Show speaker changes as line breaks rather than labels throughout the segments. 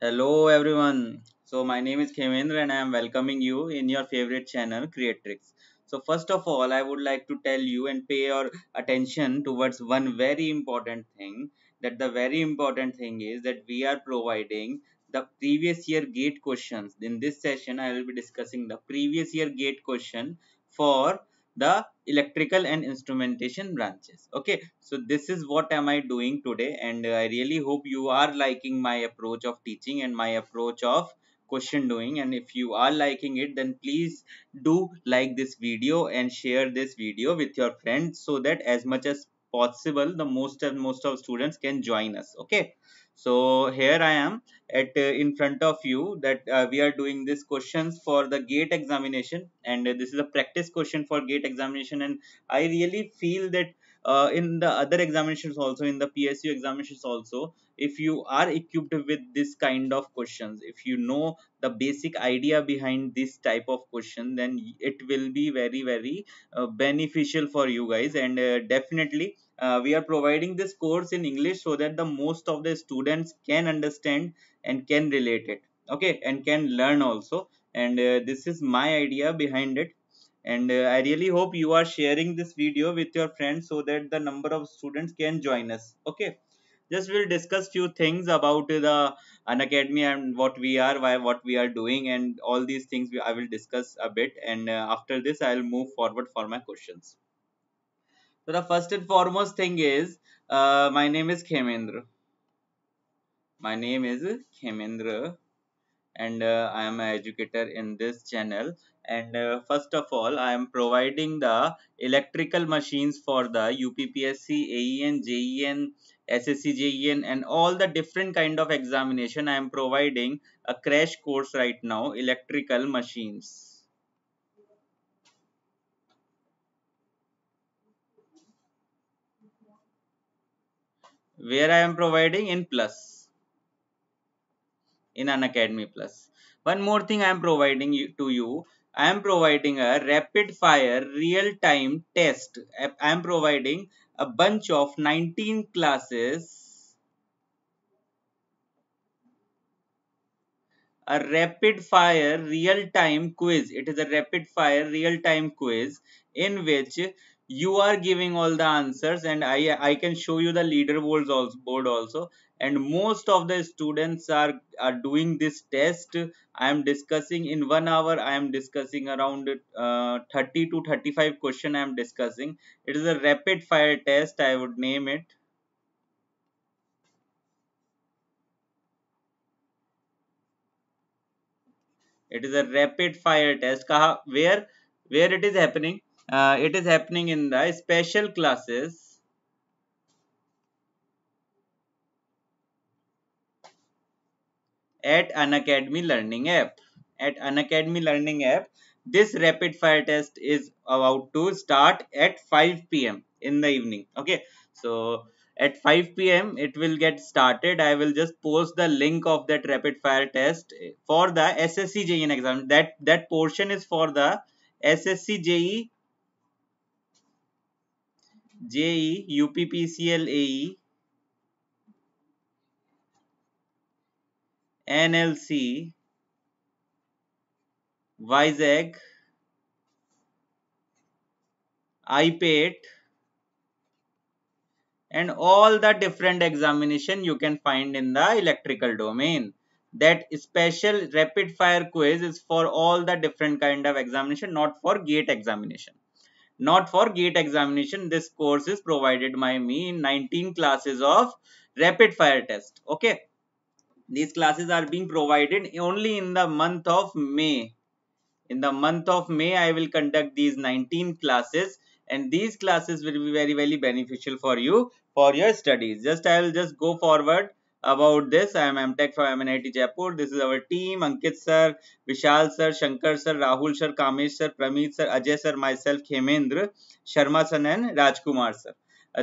Hello everyone. So my name is Khemendra and I am welcoming you in your favorite channel Creatrix. So first of all I would like to tell you and pay your attention towards one very important thing, that the very important thing is that we are providing the previous year gate questions. In this session I will be discussing the previous year gate question for the electrical and instrumentation branches. Okay, so this is what am I doing today, and I really hope you are liking my approach of teaching and my approach of question doing. And if you are liking it, then please do like this video and share this video with your friends, so that as much as possible the most of students can join us. Okay, so here I am at in front of you, that we are doing this questions for the gate examination, and this is a practice question for gate examination. And I really feel that in the other examinations also, in the PSU examinations also, if you are equipped with this kind of questions, if you know the basic idea behind this type of question, then it will be very beneficial for you guys. And definitely we are providing this course in English so that the most of the students can understand and can relate it. Okay, and can learn also. And this is my idea behind it. And I really hope you are sharing this video with your friends so that the number of students can join us. Okay, just we'll discuss few things about the Unacademy and what we are, why, what we are doing, and all these things I will discuss a bit. And after this I'll move forward for my questions. So the first and foremost thing is, my name is Khemendra. My name is Khemendra, and I am an educator in this channel. And first of all, I am providing the electrical machines for the UPPSC, AEN, JEN, SSC, JEN, and all the different kind of examination. I am providing a crash course right now, electrical machines, where I am providing in plus, in Unacademy Plus. One more thing I am providing to you. I am providing a rapid fire real time test. I am providing a bunch of 19 classes, a rapid fire real time quiz. It is a rapid fire real time quiz in which you are giving all the answers, and I can show you the leaderboards also, board also. And most of the students are doing this test. I am discussing in 1 hour. I am discussing around 30 to 35 question. I am discussing. It is a rapid fire test, I would name it. It is a rapid fire test. Where it is happening? It is happening in the special classes at Unacademy Learning app. At Unacademy Learning app, this rapid fire test is about to start at 5 p.m. in the evening. Okay, so at 5 p.m. it will get started. I will just post the link of that rapid fire test for the SSC JEE exam. That portion is for the SSC JEE, JEE, UPPCL AE, NLC, WISAG, IPATE, and all the different examination you can find in the electrical domain. That special rapid fire quiz is for all the different kind of examination, not for gate examination. Not for gate examination. This course is provided by me in 19 classes of rapid fire test. Okay, these classes are being provided only in the month of May. In the month of May, I will conduct these 19 classes, and these classes will be very beneficial for you for your studies. I will just go forward about this. I am MTech from MNIT Jaipur. This is our team: Ankit sir, Vishal sir, Shankar sir, Rahul sir, Kamesh sir, Prameet sir, Ajay sir, myself, Khemendra, Sharma sir, and Rajkumar sir.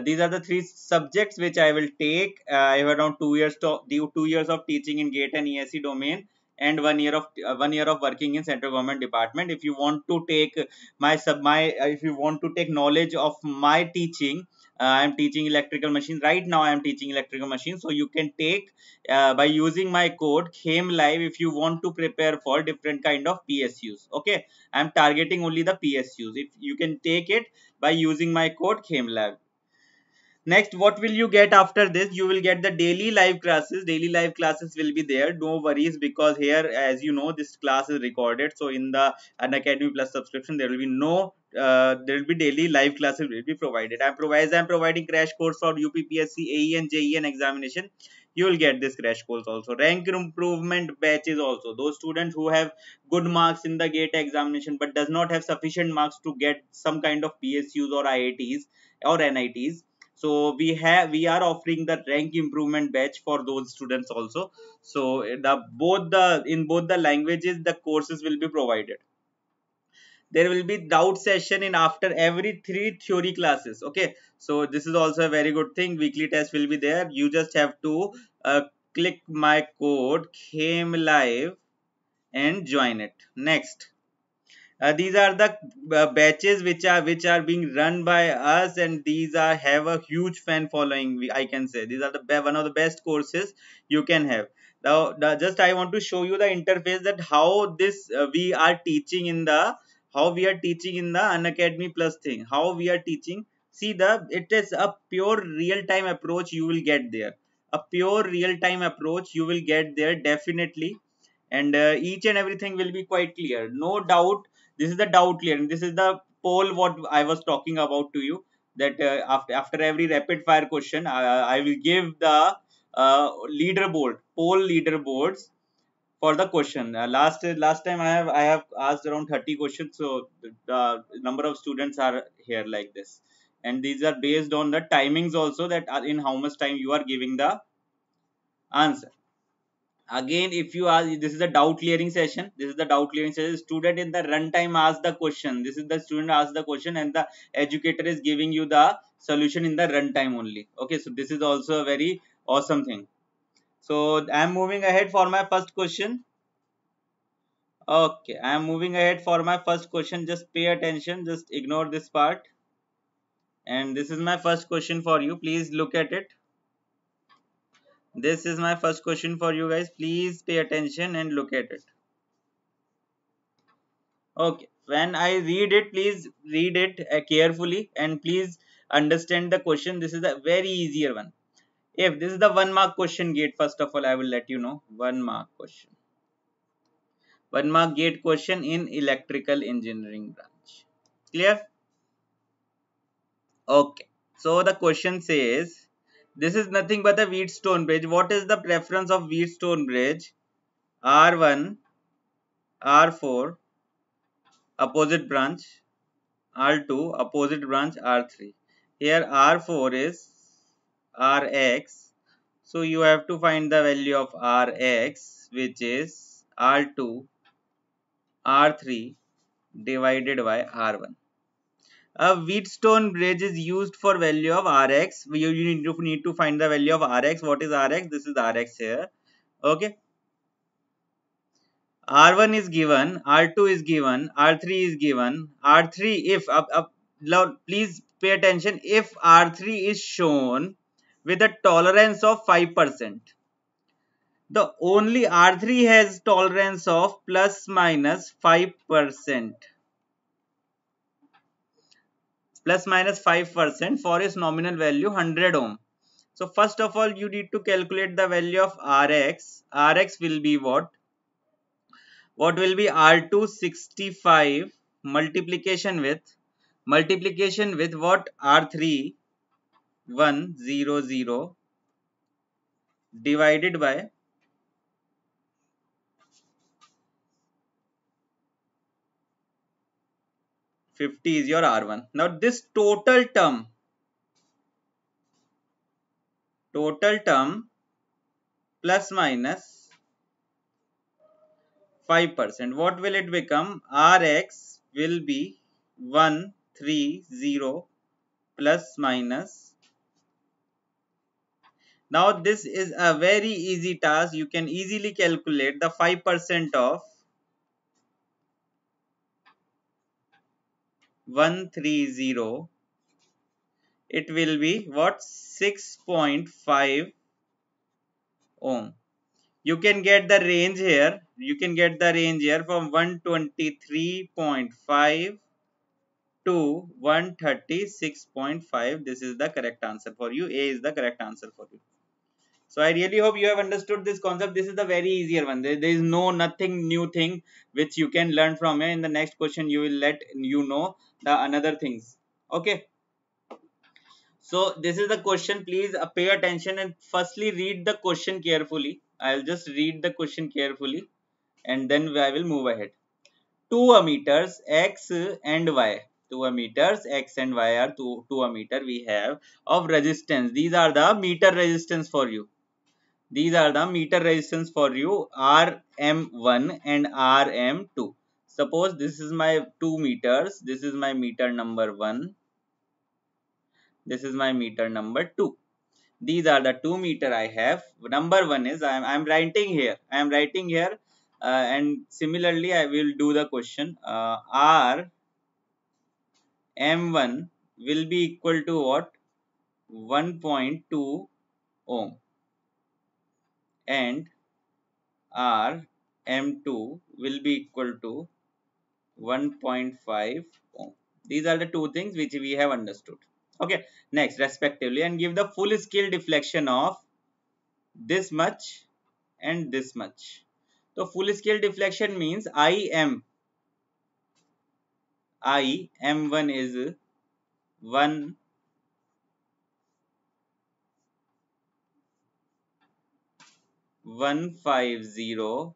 These are the three subjects which I will take. I have around 2 years to 2 years of teaching in GATE and ESE domain, and 1 year of working in central government department. If you want to take if you want to take knowledge of my teaching, I am teaching electrical machines right now. I am teaching electrical machines, so you can take by using my code Chem Live if you want to prepare for different kind of PSUs. Okay, I am targeting only the PSUs. If you can take it by using my code Chem Live. Next, what will you get after this? You will get the daily live classes. Daily live classes will be there. No worries, because here, as you know, this class is recorded. So in the Unacademy Plus subscription, there will be no there will be daily live classes will be provided. I'm providing crash course for UPPSC, AE and JEE examination. You will get this crash course also. Rank improvement batches also. Those students who have good marks in the GATE examination but does not have sufficient marks to get some kind of PSUs or IITs or NITs, so we are offering the rank improvement batch for those students also. So the both the in both the languages the courses will be provided. There will be doubt session in after every 3 theory classes. Okay, so this is also a very good thing. Weekly test will be there. You just have to click my code came live and join it. Next, these are the batches which are being run by us, and these are have a huge fan following. I can say these are the one of the best courses you can have. Now, just I want to show you the interface that how this we are teaching in the how we are teaching in the Unacademy Plus thing. How we are teaching. See, it is a pure real time approach you will get there. A pure real time approach you will get there definitely, and each and everything will be quite clear. No doubt, this is the doubt clearing. This is the poll what I was talking about to you, that after every rapid fire question I will give the leaderboard, poll leaderboards for the question. Last time I have asked around 30 questions, so the number of students are here like this, and these are based on the timings also, that are in how much time you are giving the answer. Again, if you ask, this is a doubt clearing session. This is the doubt clearing session. Student in the runtime asks the question. This is the student asks the question, and the educator is giving you the solution in the runtime only. Okay, so this is also a very awesome thing. So I am moving ahead for my first question. Okay, I am moving ahead for my first question. Just pay attention, just ignore this part, and this is my first question for you. Please look at it. This is my first question for you guys. Please pay attention and look at it. Okay, when I read it, please read it carefully, and please understand the question. This is a very easier one. If this is the 1 mark question gate, first of all, I will let you know 1 mark question. 1 mark gate question in electrical engineering branch. Clear? Okay. So the question says, this is nothing but a Wheatstone bridge. What is the preference of Wheatstone bridge? R1, R4, opposite branch. R2, opposite branch R3. Here R4 is Rx. So you have to find the value of Rx, which is R2 R3 divided by R1. A Wheatstone bridge is used for value of Rx. You need to find the value of Rx. What is Rx? This is Rx here. Okay. R1 is given, R2 is given, R3 is given. R3, if please pay attention, if R3 is shown with a tolerance of 5%, the only R3 has tolerance of plus minus 5%, plus minus 5% for its nominal value 100 ohm. So first of all, you need to calculate the value of Rx. Rx will be what? What will be R265 multiplication with what? R3 100 divided by 50 is your R1. Now this total term plus minus 5%. What will it become? Rx will be 130 plus minus. Now this is a very easy task. You can easily calculate the 5% of 130 it will be what? 6.5 ohm. You can get the range here. You can get the range here from 123.5 to 136.5. This is the correct answer for you. A is the correct answer for you. So I really hope you have understood this concept. This is the very easier one. There is nothing new thing which you can learn from here. In the next question, you will let you know the another things. Okay. So this is the question. Please pay attention and firstly read the question carefully. I'll just read the question carefully and then I will move ahead. Two ammeters X and Y. Two ammeters X and Y are two ammeter we have of resistance. These are the meter resistance for you. These are the meter resistance for you, RM1 and RM2. Suppose this is my 2 meters. This is my meter number 1. This is my meter number 2. These are the 2 meter I have. Number 1 is I am writing here. I am writing here and similarly I will do the question. RM1 will be equal to what? 1.2 ohm and RM2 will be equal to 1.5 ohm. These are the two things which we have understood. Okay, next respectively, and give the full scale deflection of this much and this much. So full scale deflection means M1 is 1 150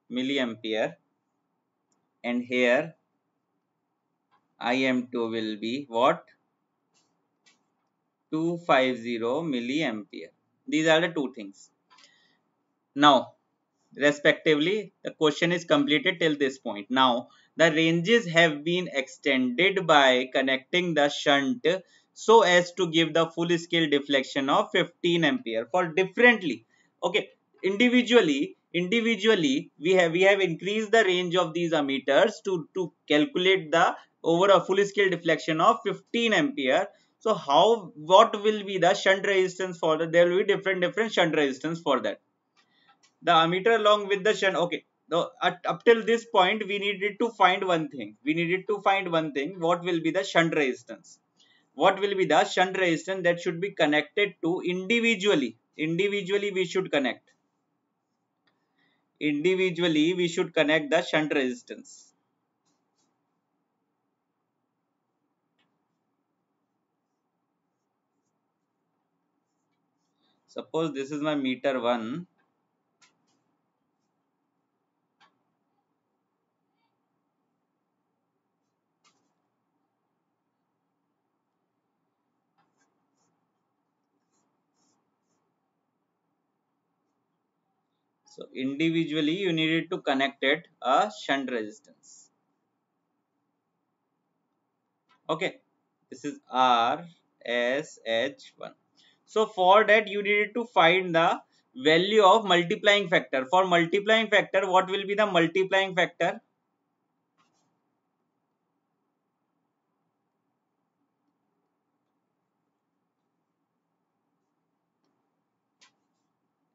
milliampere and here IM2 will be what? 250 milliampere. These are the two things. Now respectively, the question is completed till this point. Now the ranges have been extended by connecting the shunt so as to give the full scale deflection of 15 ampere for differently. Okay, individually we have increased the range of these ammeters to calculate the over a full scale deflection of 15 ampere. So what will be the shunt resistance for that? There will be different shunt resistance for that. The ammeter along with the shunt. Okay, now up till this point we needed to find one thing. What will be the shunt resistance? What will be the shunt resistance that should be connected to individually we should connect. Individually we should connect the shunt resistance. Suppose this is my meter 1. So individually you needed to connect it a shunt resistance. Okay, this is RSH1. So for that you needed to find the value of multiplying factor. For multiplying factor, what will be the multiplying factor?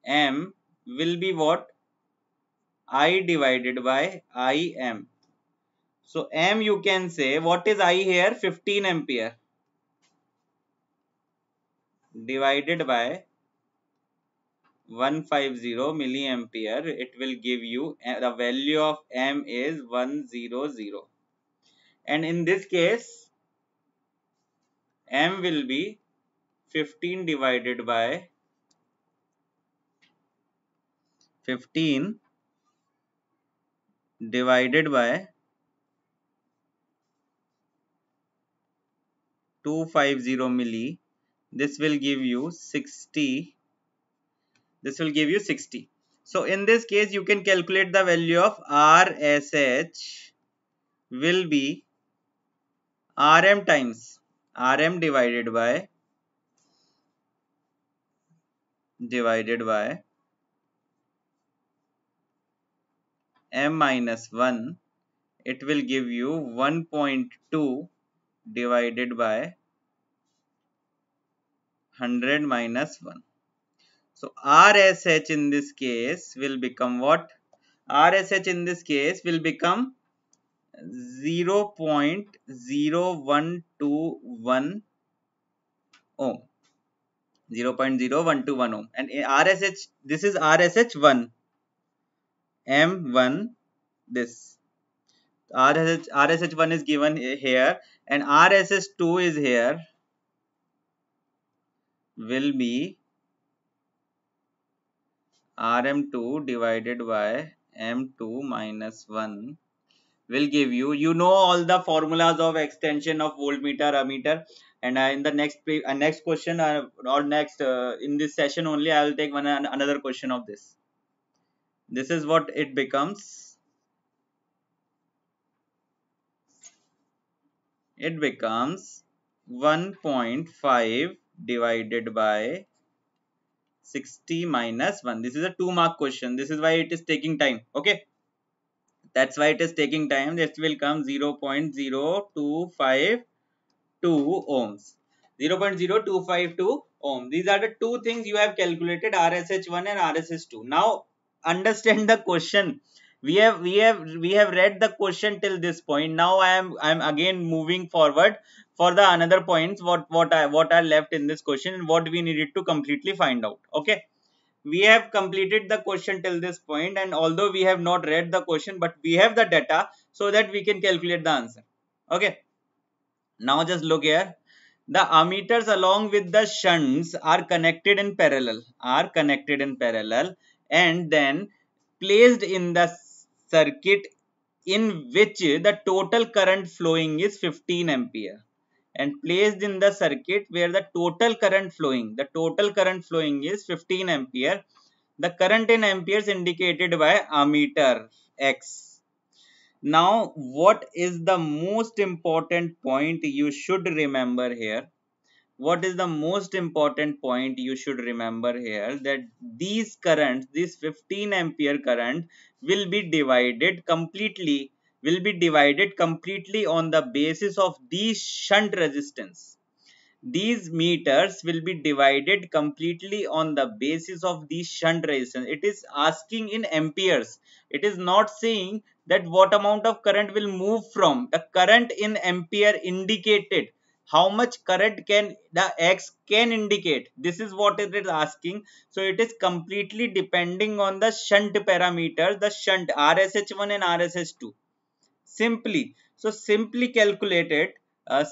M will be what? I divided by IM. So M you can say, what is I here? 15 ampere divided by 150 milliampere. It will give you the value of M is 100. And in this case, M will be 15 divided by 15 divided by 250 milli. This will give you 60. This will give you 60. So in this case you can calculate the value of RSH will be RM times RM divided by M minus 1. It will give you 1.2 divided by 100 minus 1. So RSH in this case will become what? RSH in this case will become 0.0121 ohm. 0.0121 ohm. And RSH, this is RSH1, M1, this. RSH1 is given here, and RSH2 is here, will be Rm2 divided by M2 minus 1 will give you, you know, all the formulas of extension of voltmeter, ammeter, and in the next question or next in this session only I will take another question of this. This is what it becomes. It becomes 1.5 divided by 60 minus 1. This is a 2-mark question. This is why it is taking time. Okay, that's why it is taking time. This will come 0.0252 ohms. 0.0252 ohm. These are the two things you have calculated, RSH1 and RSH2. Now understand the question. We have read the question till this point. Now I am again moving forward for the another points what are left in this question and what we needed to completely find out. Okay, we have completed the question till this point, and although we have not read the question, but we have the data so that we can calculate the answer. Okay, now just look here. The ammeters along with the shunts are connected in parallel, and then placed in the circuit in which the total current flowing is 15 ampere, and placed in the circuit where the total current flowing is 15 ampere. The current in amperes indicated by ammeter X. Now, what is the most important point you should remember here? What is the most important point you should remember here? That these currents, this 15 ampere current will be divided completely, on the basis of these shunt resistance. These meters will be divided completely on the basis of the shunt resistance. It is asking in amperes. It is not saying that what amount of current will move from. The current in ampere indicated. How much current can the X can indicate? This is what it is asking. So it is completely depending on the shunt parameters, the shunt RSH1 and RSH2. Simply calculate it.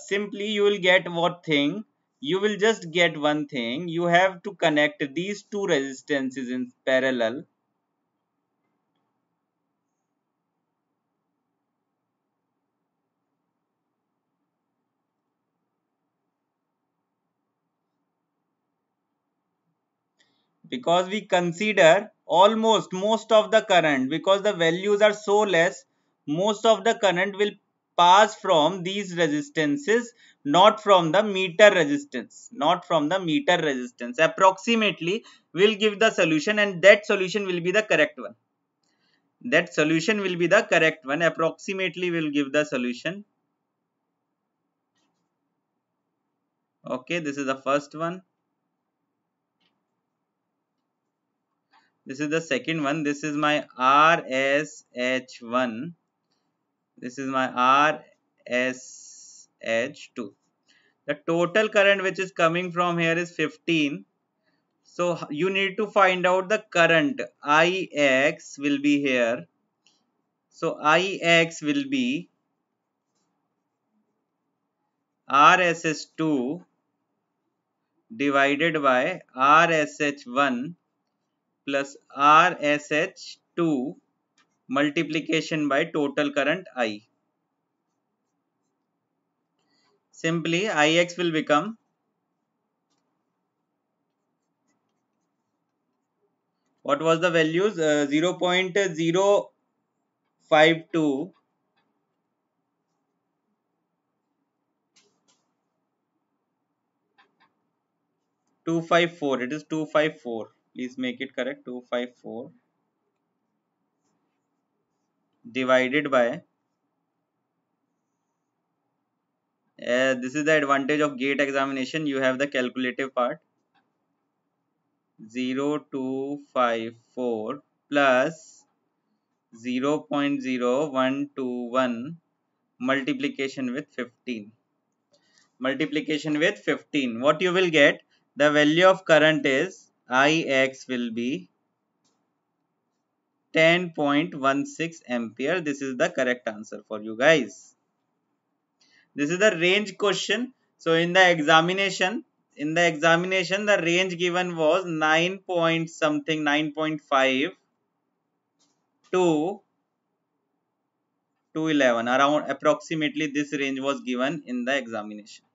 Simply you will get what thing? You will just get one thing. You have to connect these two resistances in parallel. Because we consider almost most of the current, because the values are so less, most of the current will pass from these resistances, not from the meter resistance. Approximately will give the solution, and that solution will be the correct one. Approximately will give the solution. Okay, this is the first one. This is the second one. This is my RSH1. This is my RSH2. The total current which is coming from here is 15. So you need to find out the current. Ix will be here. So Ix will be RSH2 divided by RSH1 plus RSH2 multiplication by total current I. Simply Ix will become, what was the values? 0.052 254. It is 254. Please make it correct. 254 divided by, this is the advantage of gate examination. You have the calculative part. 0.0254 plus 0.0121 multiplication with 15. Multiplication with 15. What you will get? The value of current is Ix will be 10.16 ampere. This is the correct answer for you guys. This is the range question. So in the examination, the range given was 9 point something, 9.5 to 11. Around approximately this range was given in the examination.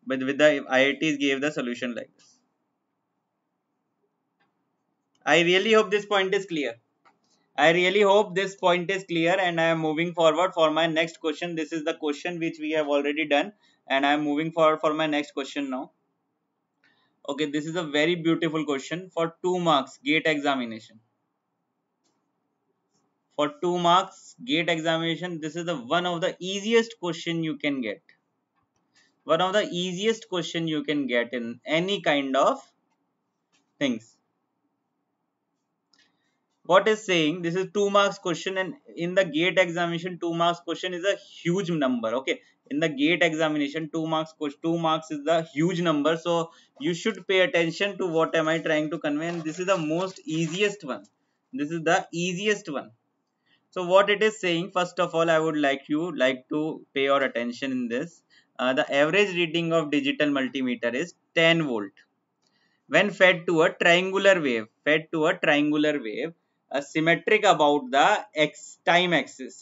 But with the IITs gave the solution like this. I really hope this point is clear. I really hope this point is clear, and I am moving forward for my next question. This is the question which we have already done, and I am moving forward for my next question now. Okay, this is a very beautiful question for 2 marks gate examination. For 2 marks gate examination, this is the one of the easiest question you can get. One of the easiest question you can get in any kind of things. What is saying, this is 2 marks question, and in the gate examination 2 marks question is a huge number. Okay, in the gate examination 2 marks question, 2 marks is the huge number, so you should pay attention to what am I trying to convey, and this is the most easiest one. This is the easiest one. So what it is saying, first of all I would like to pay your attention in this. The average reading of digital multimeter is 10 volt when fed to a triangular wave, symmetric about the time axis.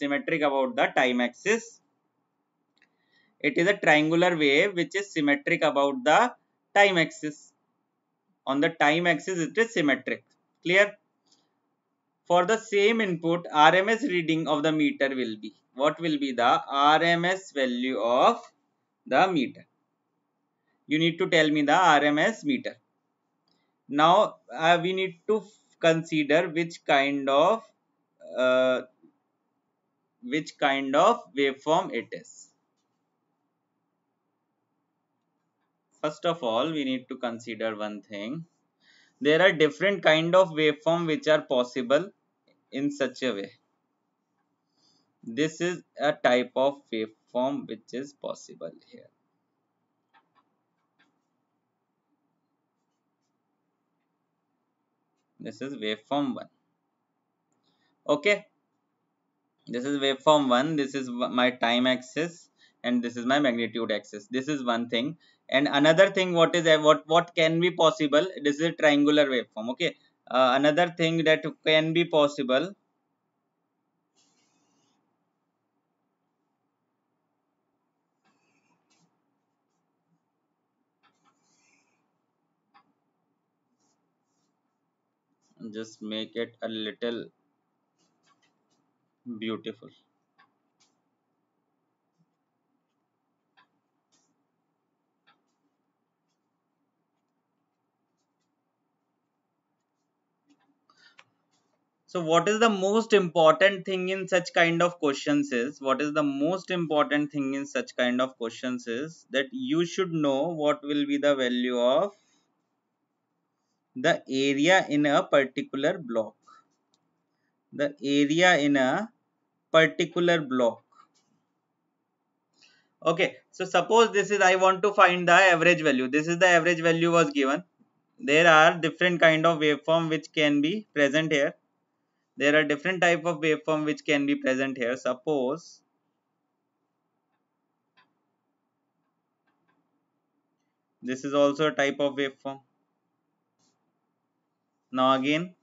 It is a triangular wave which is symmetric about the time axis. On the time axis it is symmetric. Clear? For the same input, RMS reading of the meter will be. What will be the RMS value of the meter? You need to tell me the RMS meter. Now we need to consider uh, which kind of waveform it is. First of all, we need to consider one thing. There are different kind of waveform which are possible in such a way. This is a type of waveform which is possible here. This is waveform 1. Okay, this is waveform 1. This is my time axis, and this is my magnitude axis. This is one thing. And another thing, what can be possible, this is a triangular waveform. Okay, another thing that can be possible, just make it a little beautiful. So what is the most important thing in such kind of questions is, that you should know what will be the value of the area in a particular block. The area in a particular block. Okay, so suppose this is, I want to find the average value. This is the average value was given. There are different kind of waveform which can be present here. There are different type of waveform which can be present here. Suppose this is also a type of waveform. Now again,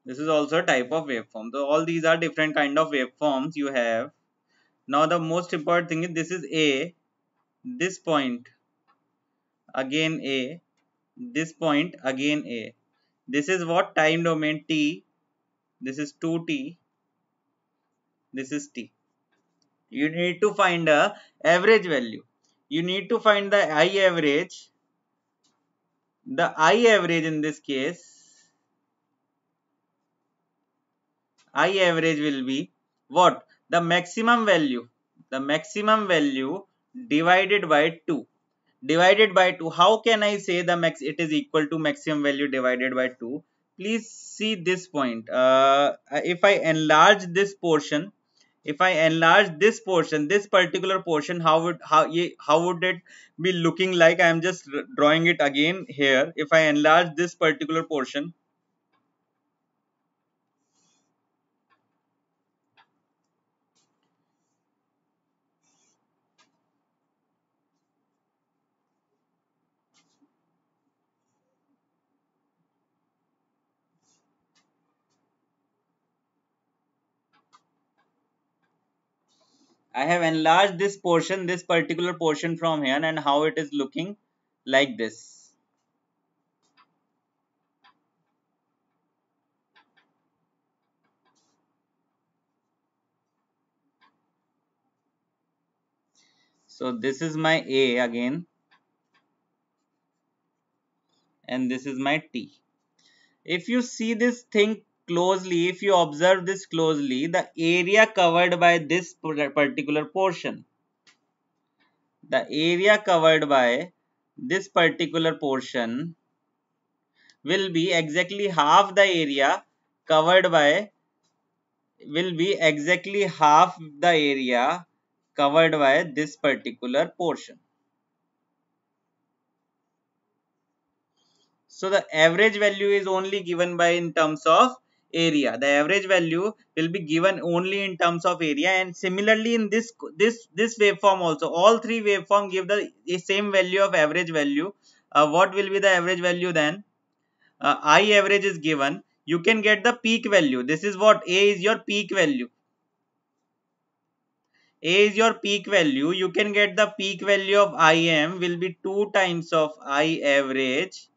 this is also a type of waveform. So all these are different kind of waveforms you have. Now the most important thing is, this is A, this point again A, this point again A. This is what time domain T, this is 2T, this is T. You need to find a average value. You need to find the I average. The I average in this case, I average will be what? The maximum value. The maximum value divided by 2. Divided by 2. How can I say the max it is equal to maximum value divided by 2? Please see this point. If I enlarge this portion, if I enlarge this portion, this particular portion, how would it be looking like? I am just drawing it again here. If I enlarge this particular portion, I have enlarged this particular portion from here, and how it is looking like this. So this is my A again, and this is my T. If you see this thing closely, if you observe this closely, the area covered by this particular portion, the area covered by this particular portion will be exactly half the area covered by, will be exactly half the area covered by this particular portion. So the average value is only given by in terms of area. The average value will be given only in terms of area, and similarly in this waveform also, all three waveform give the same value of average value. What will be the average value then? I average is given. You can get the peak value. This is what A is your peak value. A is your peak value. You can get the peak value of IM will be 2 times of I average.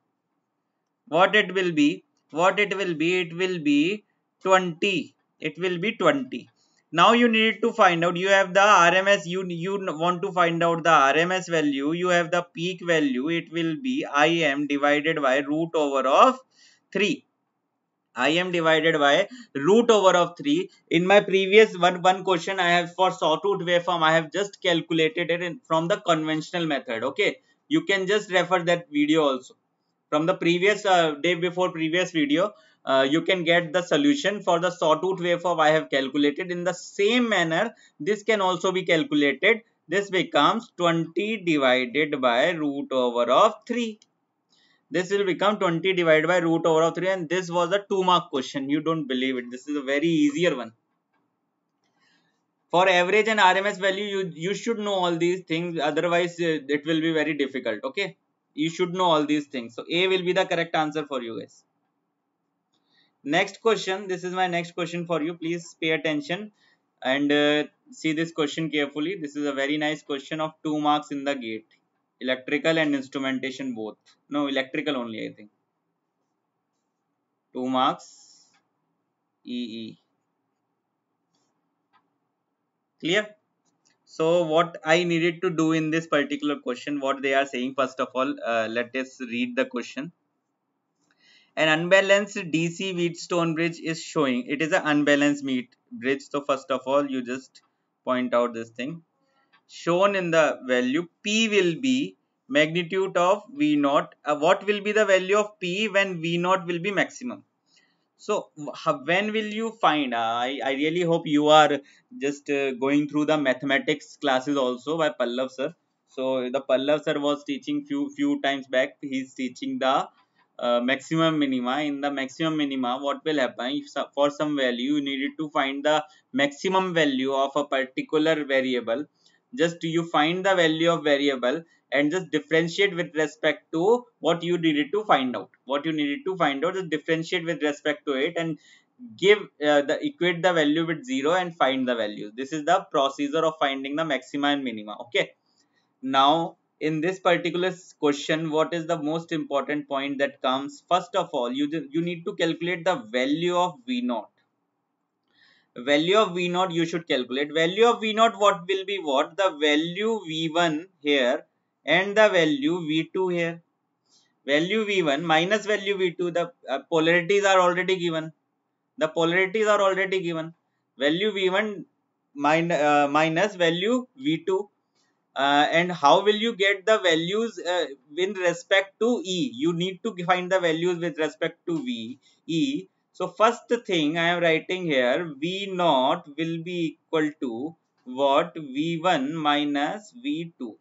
What it will be? What it will be? It will be 20. It will be 20. Now you need to find out. You have the RMS. You want to find out the RMS value. You have the peak value. It will be IM divided by root over of 3. IM divided by root over of 3. In my previous one question, I have for sawtooth waveform, I have just calculated it from the conventional method. Okay, you can just refer that video also from the previous day before previous video. You can get the solution for the sawtooth waveform. I have calculated in the same manner. This can also be calculated. This becomes 20 divided by root over of 3. This will become 20 divided by root over of 3, and this was a 2-mark question. You don't believe it. This is a very easier one. For average and RMS value, you should know all these things. Otherwise, it will be very difficult. Okay, you should know all these things. So A will be the correct answer for you guys. Next question. This is my next question for you. Please pay attention and see this question carefully. This is a very nice question of 2 marks in the gate. Electrical and instrumentation both. No, electrical only, I think. 2 marks. EE. Clear? So what I needed to do in this particular question, what they are saying, first of all, let us read the question. An unbalanced DC Wheatstone bridge is showing. It is an unbalanced bridge. So first of all, you just point out this thing. Shown in the value P will be magnitude of V naught. What will be the value of P when V naught will be maximum? So when will you find? I really hope you are just going through the mathematics classes also by Pallav sir. So the Pallav sir was teaching few times back. He is teaching the maximum minima. In the maximum minima, what will happen? If for some value you needed to find the maximum value of a particular variable, just you find the value of variable and just differentiate with respect to what you needed to find out. What you needed to find out is differentiate with respect to it and give the equate the value with 0 and find the value. This is the procedure of finding the maxima and minima. Okay. Now in this particular question, what is the most important point that comes? First of all, you need to calculate the value of V naught. value of V naught you should calculate. Value of V naught, what will be what? The value V1 here and the value V2 here. Value V1 minus value V2, the polarities are already given. The polarities are already given. Value V1 minus value V2. And how will you get the values in respect to E? You need to find the values with respect to E. So first thing I am writing here, V naught will be equal to what? V1 minus V2.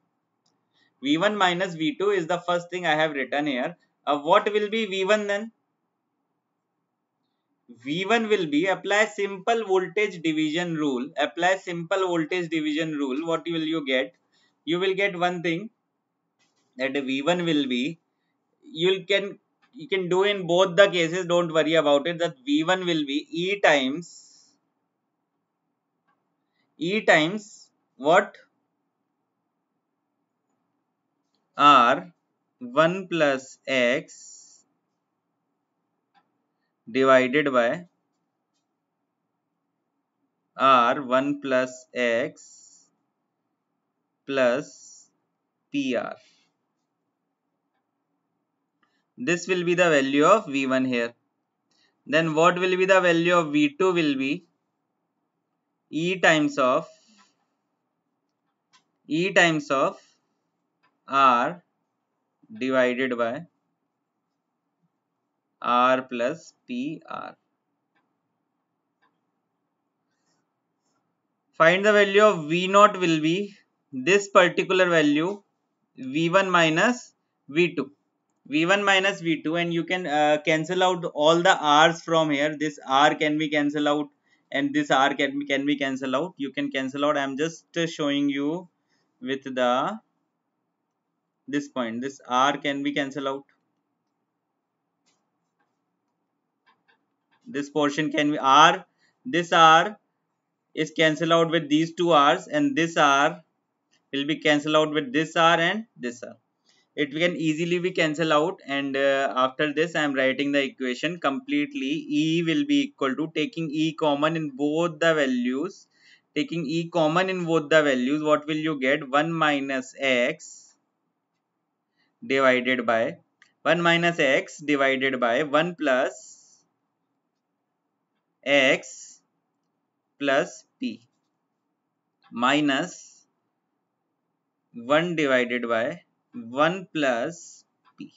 V1 minus V2 is the first thing I have written here. What will be V1 then? V1 will be, apply simple voltage division rule. Apply simple voltage division rule. What will you get? You will get one thing, that V1 will be, you can do in both the cases, don't worry about it, that V1 will be E times what? R 1 plus X divided by R 1 plus X plus PR. This will be the value of V1 here. Then what will be the value of V2 will be E times of R divided by R plus PR. Find the value of V naught will be this particular value, V1 minus V2. V1 minus V2, and you can cancel out all the R's from here. This R can be cancelled out and this R can be cancelled out. You can cancel out. I am just showing you with the this point. This R can be cancelled out. This portion can be R. This R is cancelled out with these two R's, and this R will be cancelled out with this R and this R. It can easily be cancelled out, and after this I am writing the equation completely. E will be equal to, taking E common in both the values. Taking E common in both the values, what will you get? 1 minus X divided by 1 plus X plus P minus 1 divided by 1 plus P.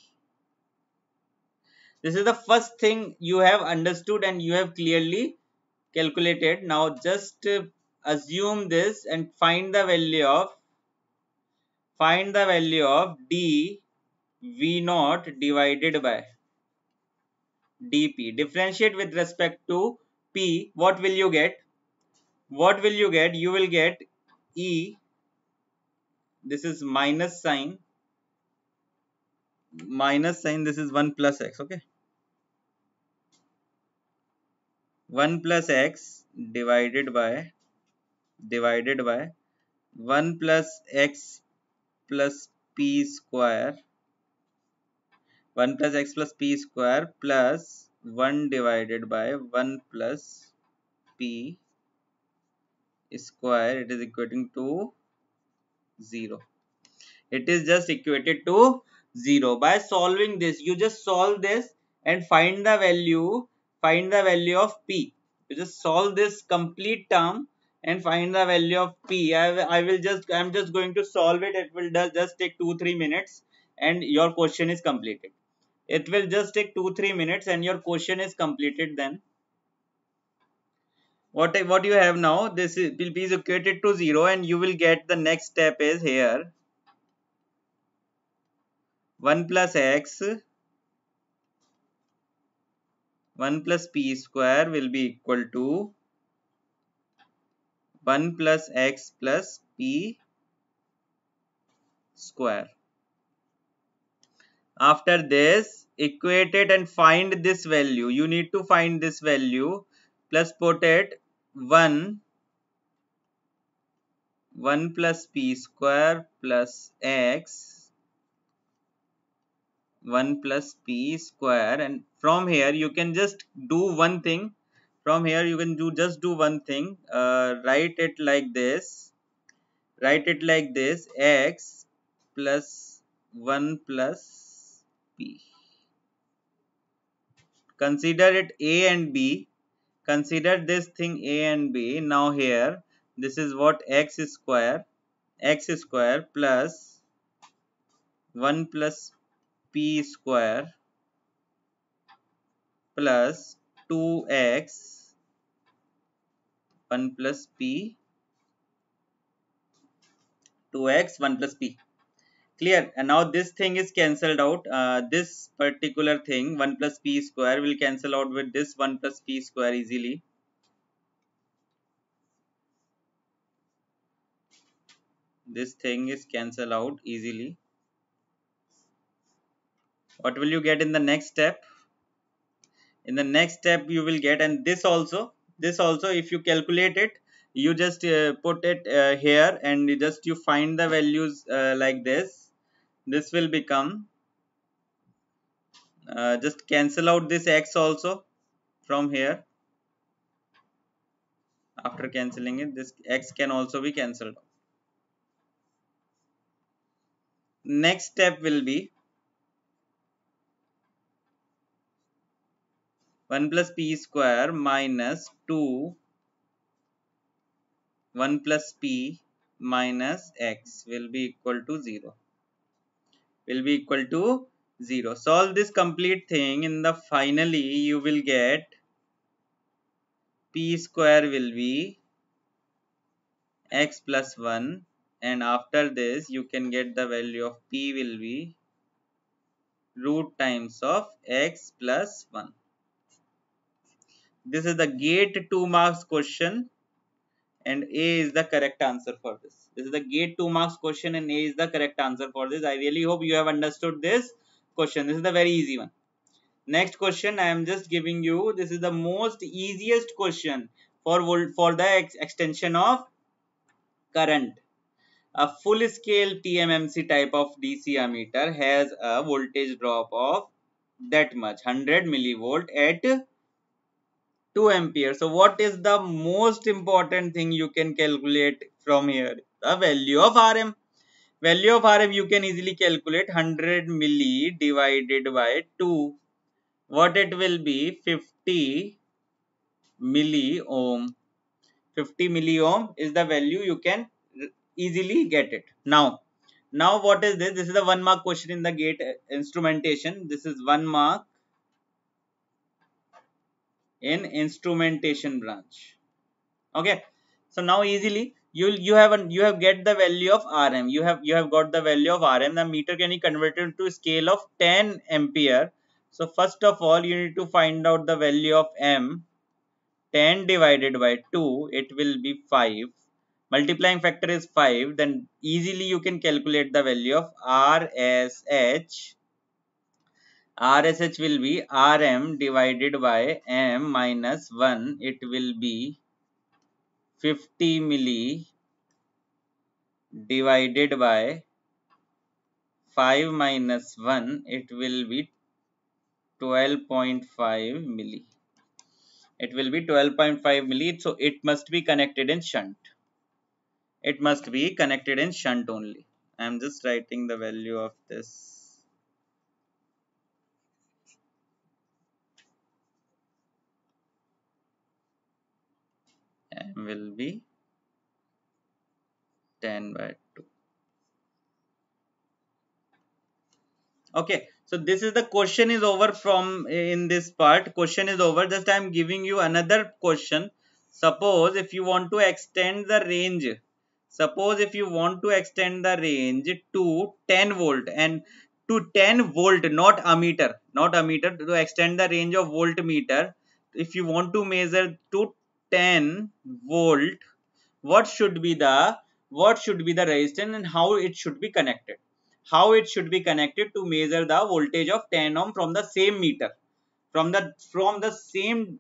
This is the first thing you have understood and you have clearly calculated. Now just assume this and find the value of d V naught divided by dP. Differentiate with respect to P. What will you get? You will get E. This is minus sign. This is 1 plus X. Okay. 1 plus X divided by 1 plus X plus P square, 1 plus X plus P square plus 1 divided by 1 plus P square. It is equating to 0. It is just equated to 0. By solving this, you just solve this and find the value of P. You just solve this complete term and find the value of P. I'm just going to solve it. It will just take 2-3 minutes and your question is completed. It will just take 2-3 minutes and your question is completed. Then what you have now, this will be equated to 0, and you will get the next step is here 1 plus X 1 plus P square will be equal to 1 plus X plus P square. After this, equate it and find this value. You need to find this value, plus put it 1 plus P square plus X 1 plus P square, and from here you can just do one thing. From here you can do one thing. Write it like this. Write it like this: x plus 1 plus p. Consider it a and b. Consider this thing a and b. Now here, this is what x square plus 1 plus p square plus 2x 1 plus p 2x 1 plus p. Clear? And now this thing is cancelled out. This particular thing 1 plus p square will cancel out with this 1 plus p square easily. This thing is cancelled out easily. What will you get in the next step? In the next step you will get, and this also if you calculate it, you just put it here, and you find the values like this will become just cancel out this x also from here. After cancelling it, this x can also be cancelled. Next step will be 1 plus p square minus 2 1 plus p minus x will be equal to 0. Solve this complete thing. In the finally you will get p square will be x plus 1, and after this you can get the value of p will be root times of x plus 1. This is the GATE 2 marks question, and A is the correct answer for this. This is the GATE 2 marks question, and A is the correct answer for this. I really hope you have understood this question. This is the very easy one. Next question I am just giving you. This is the most easiest question for the extension of current. A full scale PMMC type of DC ammeter has a voltage drop of that much 100 millivolt at 2 ampere. So what is the most important thing you can calculate from here? The value of Rm. Value of Rm you can easily calculate. 100 milli divided by 2. What it will be? 50 milli ohm. 50 milli ohm is the value. You can easily get it. Now what is this? This is the 1 mark question in the GATE instrumentation. This is 1 mark in instrumentation branch. Okay, so now easily you have get the value of Rm. You have got the value of Rm. The meter can be converted to scale of 10 ampere. So first of all you need to find out the value of M. 10 divided by 2, it will be 5. Multiplying factor is 5. Then easily you can calculate the value of RSH. RSH will be Rm divided by M minus 1. It will be 50 milli divided by 5 minus 1. It will be 12.5 milli. It will be 12.5 milli. So it must be connected in shunt. It must be connected in shunt only. I am just writing the value of this. M will be 10 by 2. Okay, so this is the question is over from in this part. Question is over. Just I am giving you another question. Suppose if you want to extend the range. Suppose if you want to extend the range to 10 volt and to 10 volt, not ammeter, to extend the range of voltmeter. If you want to measure to 10 volt, what should be the resistance and how it should be connected? How it should be connected to measure the voltage of 10 ohm from the same meter? From the same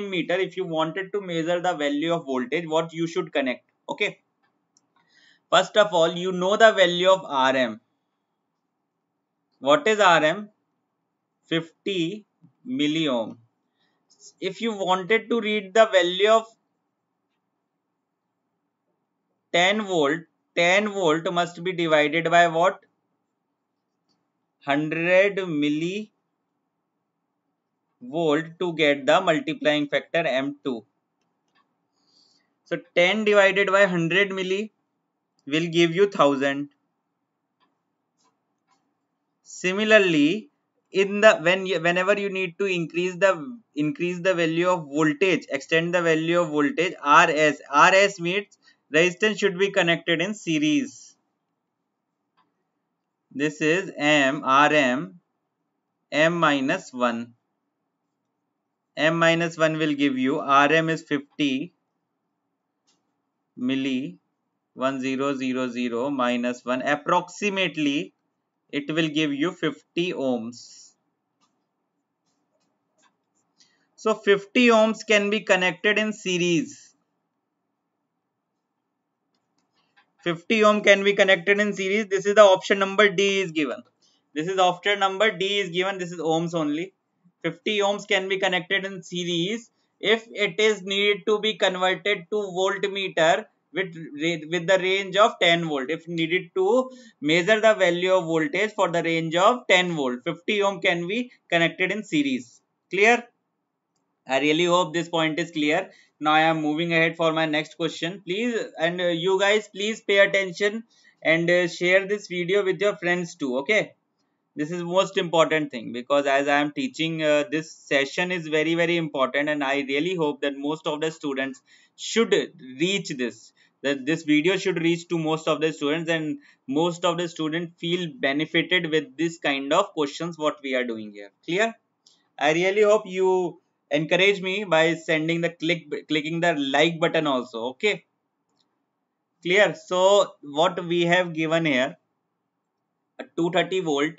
meter, if you wanted to measure the value of voltage, what you should connect? Okay, first of all you know the value of Rm. What is Rm? 50 milliohm. if you wanted to read the value of 10 volt, 10 volt must be divided by what? 100 millivolt to get the multiplying factor M2. So 10 divided by 100 milli will give you 1000. Similarly, in the whenever you need to increase the value of voltage, extend the value of voltage, rs means resistance should be connected in series. This is Rm, M minus 1. M minus 1 will give you Rm is 50 milli 1000 minus 1, approximately it will give you 50 ohms. So 50 ohms can be connected in series. 50 ohm can be connected in series. This is the option number D is given. This is option number D is given. This is ohms only. 50 ohms can be connected in series if it is needed to be converted to voltmeter with the range of 10 volt. If needed to measure the value of voltage for the range of 10 volt, 50 ohm can be connected in series. Clear? I really hope this point is clear. Now I am moving ahead for my next question. Please, and you guys please pay attention and share this video with your friends too. Okay. This is most important thing, because as I am teaching, this session is very important, and I really hope that most of the students should reach this. That this video should reach to most of the students, and most of the students feel benefited with this kind of questions what we are doing here. Clear? I really hope you encourage me by sending the clicking the like button also. Okay, clear. So what we have given here, a 230 volt,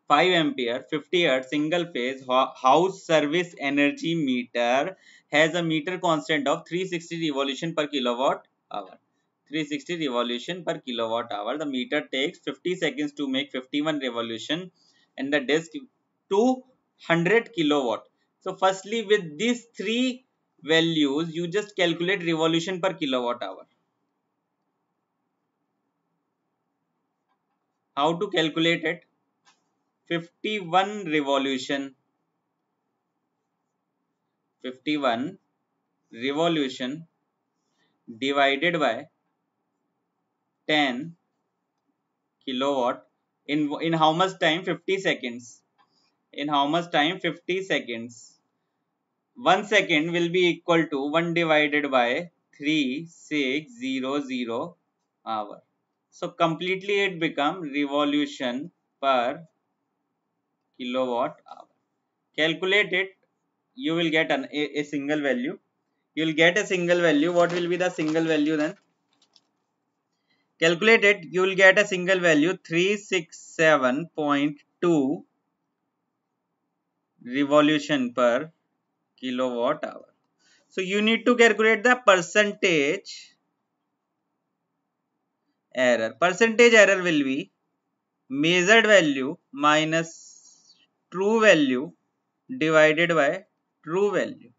5 ampere, 50 hertz single phase house service energy meter has a meter constant of 360 revolution per kilowatt hour. 360 revolution per kilowatt hour. The meter takes 50 seconds to make 51 revolution, and the disk 200 kilowatt. So firstly, with these three values, you just calculate revolution per kilowatt hour. How to calculate it? 51 revolution, 51 revolution divided by 10 kilowatt in how much time? 50 seconds. In how much time? 50 seconds. 1 second will be equal to 1 divided by 3600 hour. So completely it become revolution per kilowatt hour. Calculate it, you will get a single value. You will get a single value. What will be the single value then? Calculate it, you will get a single value 367.2 revolution per kilowatt hour. So you need to calculate the percentage error. Percentage error will be measured value minus true value divided by true value.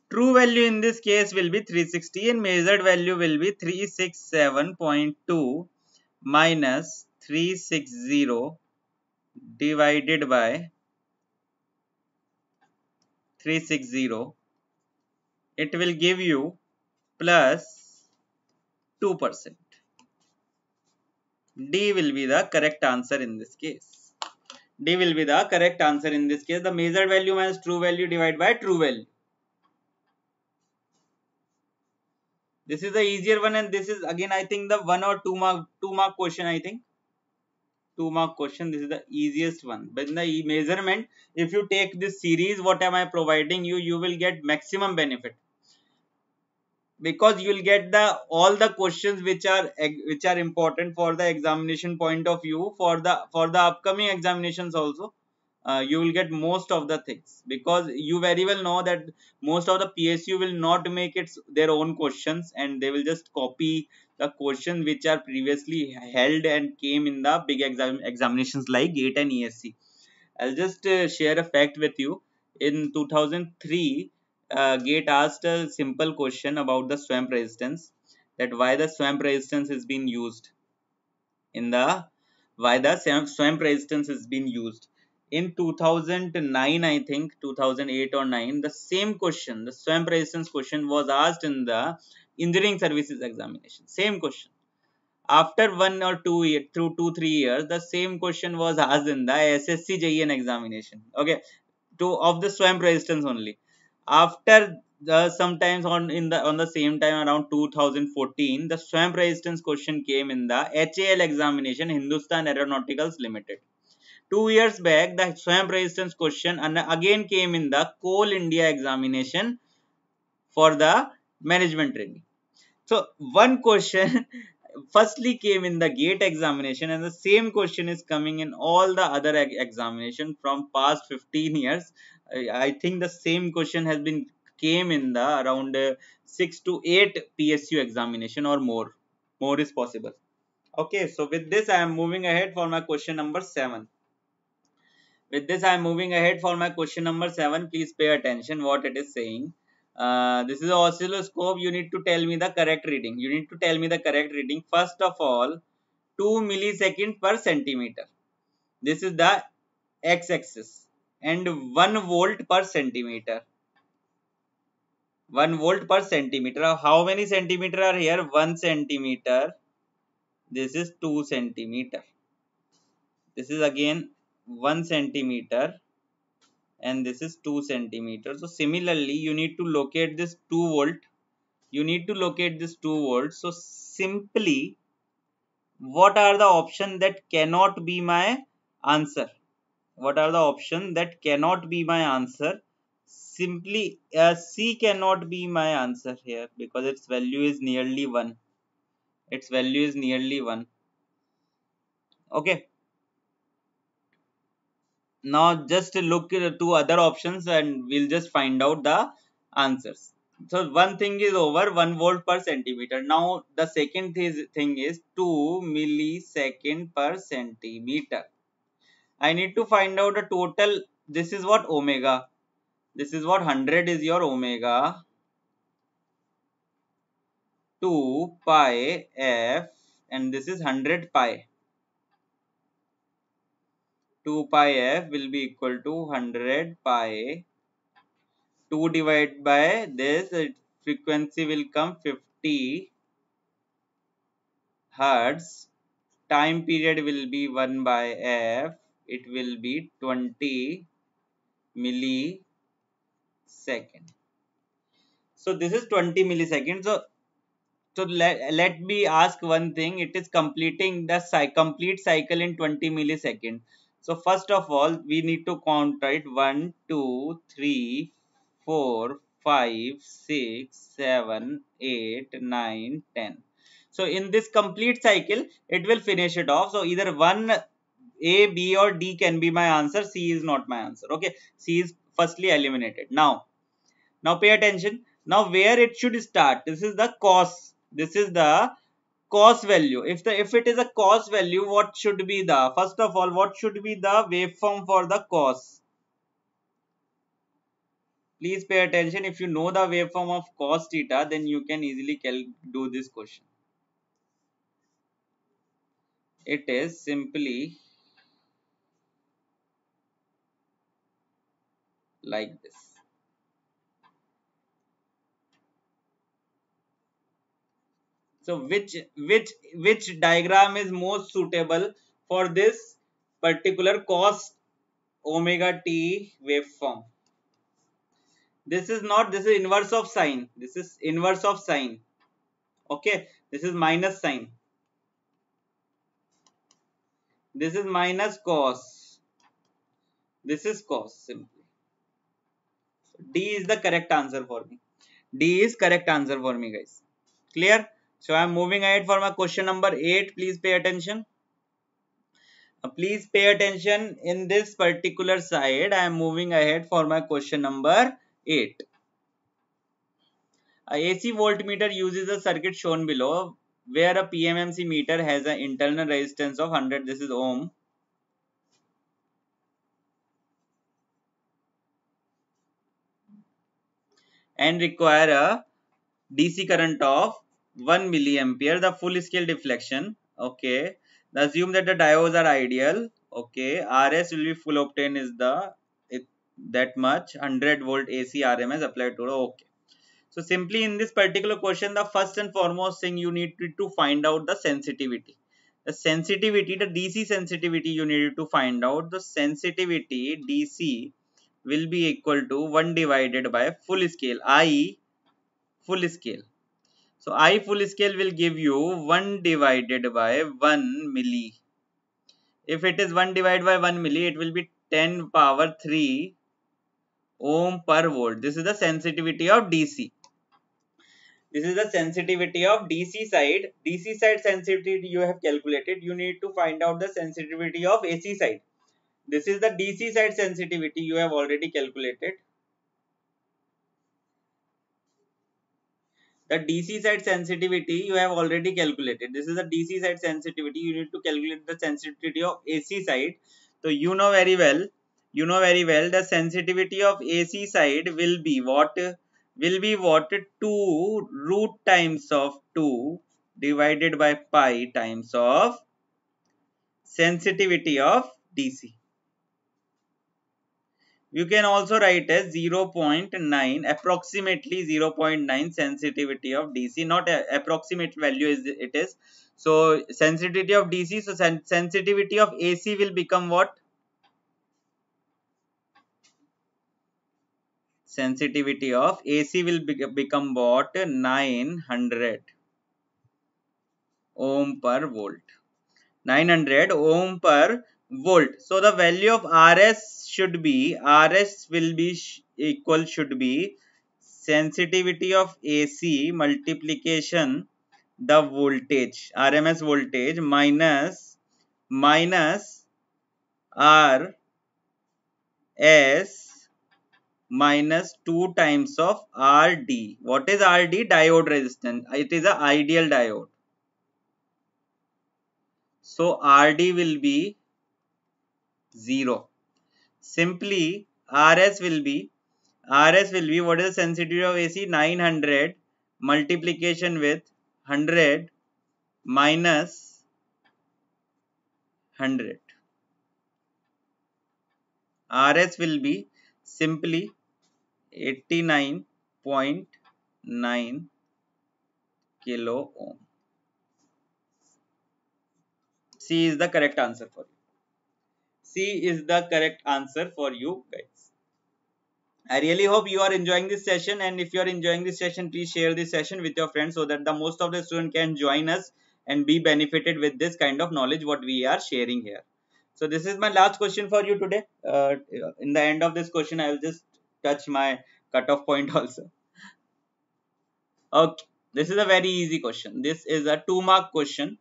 True value in this case will be 360 and measured value will be 367.2 minus 360 divided by 360. It will give you plus 2%. D will be the correct answer in this case. D will be the correct answer in this case. The measured value minus true value divided by true value. This is the easier one, and this is again I think the 1 or 2 mark question. I think 2 mark question. This is the easiest one. But in the measurement, if you take this series, what am I providing you? You will get maximum benefit, because you will get the all the questions which are important for the examination point of view, for the upcoming examinations also. You will get most of the things, because you very well know that most of the PSU will not make it their own questions, and they will just copy the questions which are previously held and came in the big examinations like GATE and ESC. I'll just share a fact with you. In 2003, GATE asked a simple question about the swamp resistance, that why the swamp resistance is being used in the why the swamp resistance is being used in 2009, I think 2008 or 9. The same question, the swamp resistance question, was asked in the engineering services examination. Same question. After 1 or 2 years, through 2 3 years, the same question was asked in the SSC JEN examination. Okay, to of the swamp resistance only. After the sometimes on the same time around 2014, the swamp resistance question came in the HAL examination, Hindustan Aeronauticals Limited. 2 years back, the swamp resistance question and again came in the Coal India examination for the management training. So one question firstly came in the GATE examination, and the same question is coming in all the other examination from past 15 years. I think the same question has been came in the around 6 to 8 PSU examination or more. More is possible. Okay, so with this I am moving ahead for my question number 7. With this I am moving ahead for my question number 7. Please pay attention what it is saying. This is an oscilloscope. You need to tell me the correct reading. You need to tell me the correct reading. First of all, 2 millisecond per centimeter. This is the x-axis, and 1 volt per centimeter. 1 volt per centimeter. How many centimeter are here? 1 centimeter. This is 2 centimeter. This is again 1 centimeter, and this is 2 centimeters. So similarly, you need to locate this 2 volt. You need to locate this 2 volts. So simply, what are the options that cannot be my answer? What are the options that cannot be my answer? Simply, C cannot be my answer here because its value is nearly 1. Its value is nearly 1. Okay. Now just look to other options and we'll just find out the answers. So one thing is over, 1 volt per centimeter. Now the second thing is 2 millisecond per centimeter. I need to find out the total. This is what omega. This is what 100 is your omega. 2 pi f, and this is 100 pi. 2 pi f will be equal to 100 pi. 2 divided by this, frequency will come 50 hertz. Time period will be 1 by f. It will be 20 millisecond. So this is 20 milliseconds. So let me ask one thing. It is completing the complete cycle in 20 milliseconds. So first of all, we need to count, right? 1, 2, 3, 4, 5, 6, 7, 8, 9, 10. So in this complete cycle, it will finish it off. So either 1 A, B or D can be my answer. C is not my answer. Okay. C is firstly eliminated. Now pay attention. Now where it should start? This is the cos. This is the cos value. If it is a cos value, what should be the, first of all, what should be the waveform for the cos? Please pay attention. If you know the waveform of cos theta, then you can easily do this question. It is simply like this. So which diagram is most suitable for this particular cos omega t waveform? This is not, this is inverse of sine. This is inverse of sine. Okay, this is minus sine. This is minus cos. This is cos simply. D is the correct answer for me. D is correct answer for me, guys. Clear? So I am moving ahead for my question number 8. Please pay attention. Please pay attention in this particular side. I am moving ahead for my question number 8. A AC voltmeter uses a circuit shown below where a PMMC meter has an internal resistance of 100. This is ohm. and require a DC current of 1 milliampere, the full scale deflection. Okay, assume that the diodes are ideal. Okay, RS will be full octane is the it, that much 100-volt AC RMS applied to the. Okay, so simply in this particular question, the first and foremost thing you need to find out the sensitivity. The sensitivity, the DC sensitivity you need to find out. The sensitivity DC will be equal to 1 divided by full scale, I full scale. So I full scale will give you 1 divided by 1 milli. If it is 1 divided by 1 milli, it will be 10 power 3 ohm per volt. This is the sensitivity of DC. This is the sensitivity of DC side. DC side sensitivity you have calculated. You need to find out the sensitivity of AC side. This is the DC side sensitivity you have already calculated. The DC side sensitivity you have already calculated. This is the DC side sensitivity. You need to calculate the sensitivity of AC side. So you know very well, the sensitivity of AC side will be what? Will be what? 2 root times of 2 divided by pi times of sensitivity of DC. You can also write as 0.9, approximately 0.9 sensitivity of DC, not approximate value is it is. So sensitivity of DC, so sensitivity of AC will become what? Sensitivity of AC will become what? 900 ohm per volt. 900 ohm per volt. So the value of RS should be, equal should be sensitivity of AC multiplication the voltage, RMS voltage, minus RS minus 2 times of RD. What is RD? Diode resistance. It is a ideal diode. So RD will be 0. Simply RS will be what is the sensitivity of AC? 900 multiplication with 100 minus 100. RS will be simply 89.9 kilo ohm. C is the correct answer for you. C is the correct answer for you guys. I really hope you are enjoying this session, and if you are enjoying this session, please share this session with your friends so that the most of the student can join us and be benefited with this kind of knowledge what we are sharing here. So this is my last question for you today. In the end of this question, I will just touch my cutoff point also. Okay, this is a very easy question. This is a 2-mark question.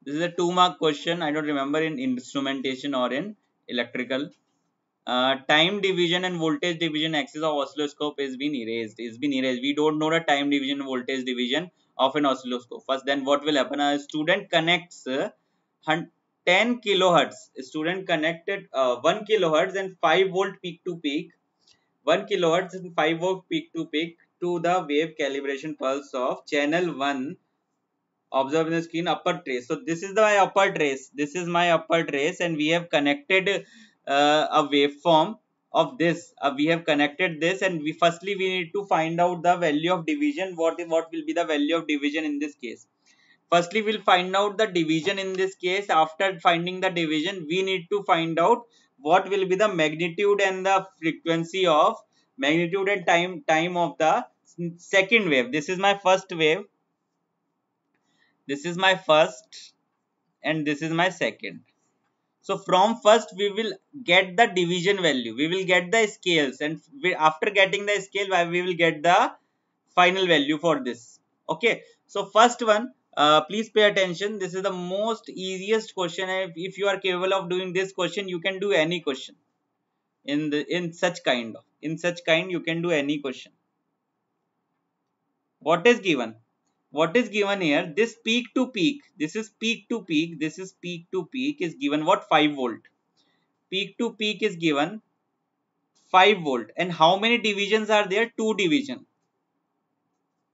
This is a 2-mark question. I don't remember in instrumentation or in electrical. Time division and voltage division axis of oscilloscope is been erased. We don't know the time division and voltage division of an oscilloscope. First, then what will happen? A student connects 10 kilohertz. A student connected 1 kilohertz and 5 volt peak to peak. 1 kilohertz and 5 volt peak to the wave calibration pulse of channel 1. Observe in the screen upper trace. So this is my upper trace. This is my upper trace, and we have connected a waveform of this. We have connected this, and we need to find out the value of division. What will be the value of division in this case? Firstly, we'll find out the division in this case. After finding the division, we need to find out what will be the magnitude and the frequency of magnitude and time of the second wave. This is my first wave. This is my first and this is my second. So from first we will get the division value. We will get the scales, and after getting the scale we will get the final value for this. Okay. So first one, please pay attention. This is the most easiest question. If you are capable of doing this question, you can do any question in such kind you can do any question. What is given? What is given here? This peak to peak, this is peak to peak, this is peak to peak is given what? 5 volt. Peak to peak is given 5 volt. And how many divisions are there? Two division.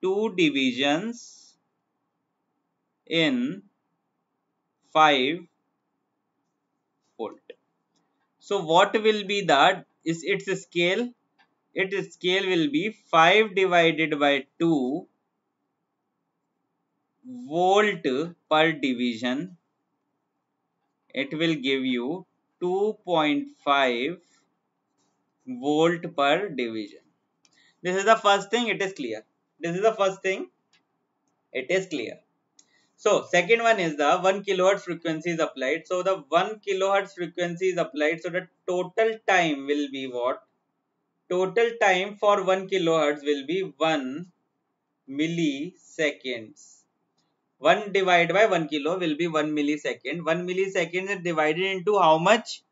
Two divisions in 5 volt. So what will be that? Is its scale? Its scale will be 5 divided by 2 volt per division. It will give you 2.5 volt per division. This is the first thing, it is clear. This is the first thing, it is clear. So second one is the 1 kilohertz frequency is applied. So the 1 kilohertz frequency is applied. So the total time will be what? Total time for 1 kilohertz will be 1 milliseconds. 1 divided by 1 kilo will be 1 millisecond. 1 millisecond is divided into how much?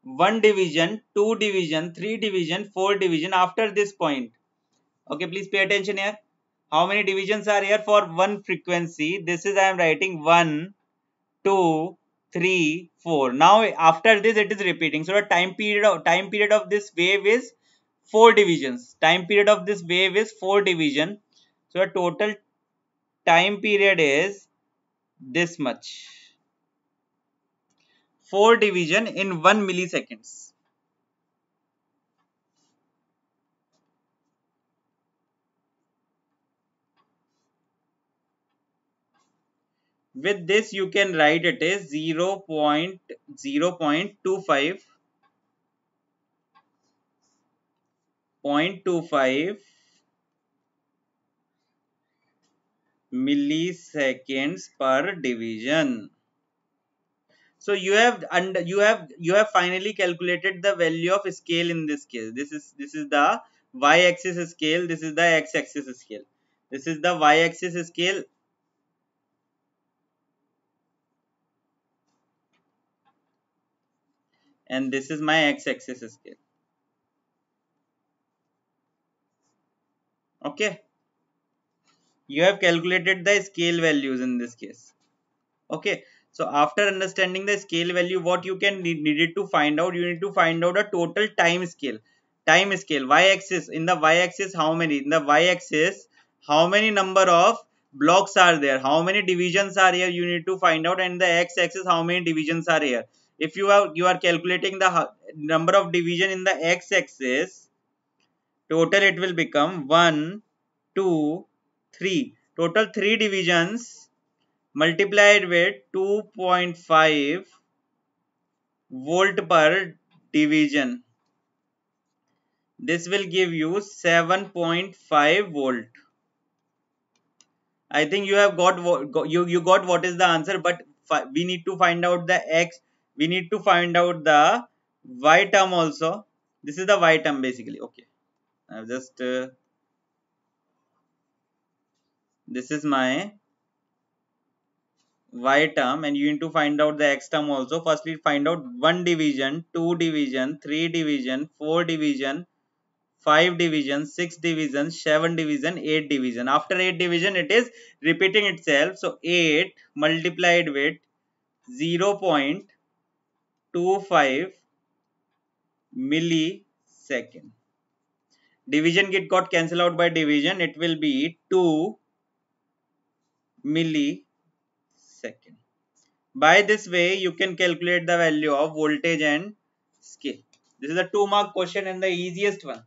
1 division, 2 division, 3 division, 4 division after this point. Okay, please pay attention here. How many divisions are here for one frequency? This is I am writing 1, 2, 3, 4. Now after this it is repeating. So the time period of this wave is 4 divisions. Time period of this wave is 4 division. So the total time period is this much. 4 division in 1 milliseconds. With this you can write it as 0.25 milliseconds per division. So you have finally calculated the value of scale in this case. This is the y-axis scale. This is the x-axis scale. This is the y-axis scale. And this is my x-axis scale. Okay. You have calculated the scale values in this case. Okay. So after understanding the scale value, what you can needed to find out, you need to find out a total time scale. Time scale, y-axis. In the y-axis, how many? In the y-axis, how many number of blocks are there? How many divisions are here? You need to find out. And the x-axis, how many divisions are here? If you are calculating the number of division in the x-axis, total it will become 1, 2, 3. Total 3 divisions multiplied with 2.5 volt per division. This will give you 7.5 volt. I think you have got you got what is the answer, but we need to find out the x. We need to find out the y term also. This is the y term basically. Okay, I've just this is my y term, and you need to find out the x term also. Firstly, find out 1 division, 2 division, 3 division, 4 division, 5 division, 6 division, 7 division, 8 division. After 8 division, it is repeating itself. So 8 multiplied with 0.25 millisecond. Division got cancelled out by division. It will be 2 millisecond. By this way, you can calculate the value of voltage and scale. This is a 2-mark question and the easiest one.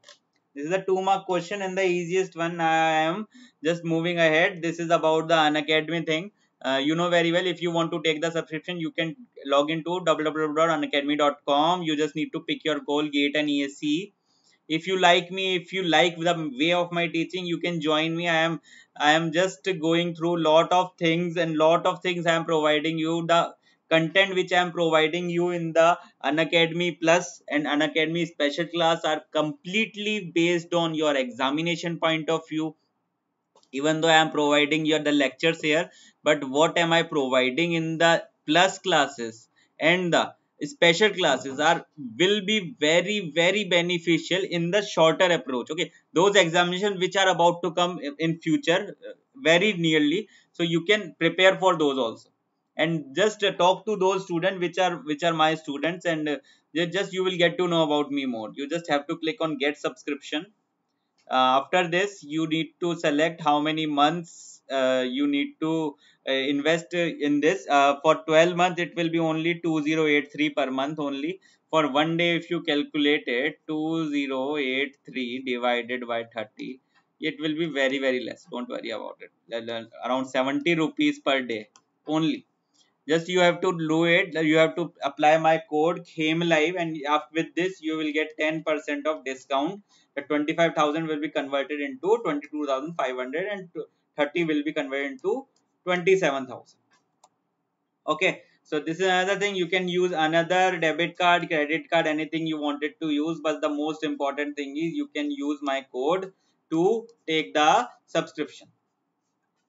This is a 2-mark question and the easiest one. I am just moving ahead. This is about the Unacademy thing. You know very well, if you want to take the subscription, you can log into www.unacademy.com. You just need to pick your goal, GATE and ESC. If you like me, if you like the way of my teaching, you can join me. I am just going through lot of things, and lot of things I am providing you. The content which I am providing you in the Unacademy Plus and Unacademy special class are completely based on your examination point of view. Even though I am providing you the lectures here, but what am I providing in the plus classes and the special classes are will be very beneficial in the shorter approach. Okay, those examinations which are about to come in future very nearly, so you can prepare for those also. and just talk to those students which are my students, and just you will get to know about me more. You just have to click on get subscription. After this, you need to select how many months you need to invest in this. For 12 months it will be only 2083 per month only. For one day, if you calculate it, 2083 divided by 30, it will be very very less. Don't worry about it. Around 70 rupees per day only. Just you have to do it. You have to apply my code KHEMLIVE, and with this you will get 10% of discount. The 25,000 will be converted into 22,500, and 30 will be converted into 27,000. Okay, so this is another thing. You can use another debit card, credit card, anything you wanted to use, but the most important thing is you can use my code to take the subscription.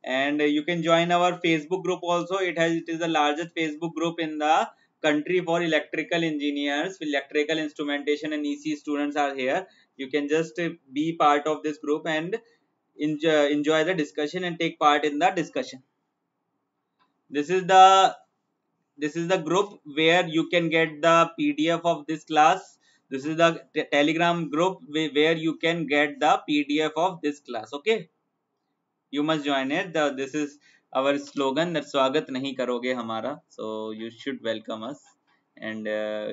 And you can join our Facebook group also. It is the largest Facebook group in the country for electrical engineers. Electrical instrumentation and EC students are here. You can just be part of this group and enjoy the discussion and take part in the discussion. This is the group where you can get the PDF of this class. This is the Telegram group where you can get the PDF of this class. Okay, you must join it. This is our slogan, that swagat nahi karoge hamara. So you should welcome us, and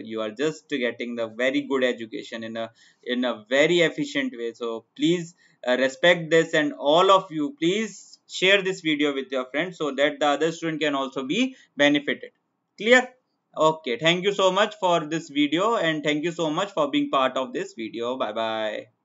you are just getting the very good education in a very efficient way. So please respect this, and all of you please share this video with your friends so that the other student can also be benefited. Clear? Okay, thank you so much for this video, and thank you so much for being part of this video. Bye bye.